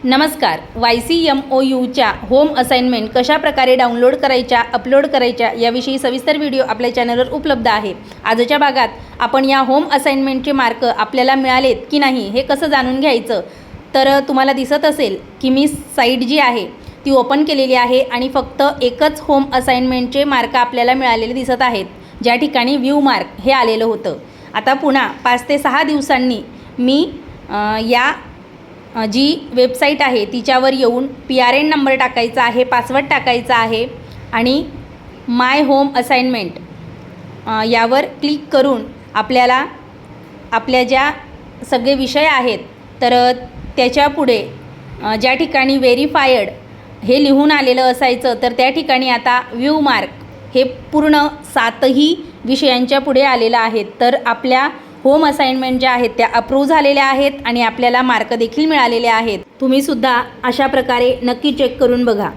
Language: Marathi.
नमस्कार. YCMOUच्या होम असाइनमेंट कशा प्रकारे डाउनलोड करायच्या, अपलोड करायच्या याविषयी सविस्तर व्हिडिओ आपल्या चॅनलवर उपलब्ध आहे. आजच्या भागात आपण या होम असाइनमेंटचे मार्क आपल्याला मिळालेत की नाही हे कसं जाणून घ्यायचं. तर तुम्हाला दिसत असेल की मी साईट जी आहे ती ओपन केलेली आहे आणि फक्त एकच होम असाइनमेंटचे मार्क आपल्याला मिळालेले दिसत आहेत, ज्या ठिकाणी व्ह्यू मार्क हे आलेलं होतं. आता पुन्हा 5 ते 6 दिवसांनी मी या जी वेबसाईट आहे तिच्यावर येऊन PRN नंबर टाकायचा आहे, पासवर्ड टाकायचा आहे आणि माय होम असाइनमेंट यावर क्लिक करून आपल्याला आपल्या ज्या सगळे विषय आहेत तर त्याच्या पुढे ज्या ठिकाणी व्हेरीफायड हे लिहून आलेलं असायचं तर त्या ठिकाणी आता व्ह्यू मार्क हे पूर्ण 7ही विषयांच्या पुढे आलेलं आहे. तर आपल्या होम असाइनमेंट ज्या आहेत त्या अप्रूव्ह झालेल्या आहेत आणि आपल्याला मार्क देखील मिळालेले आहेत. तुम्हीसुद्धा अशा प्रकारे नक्की चेक करून बघा.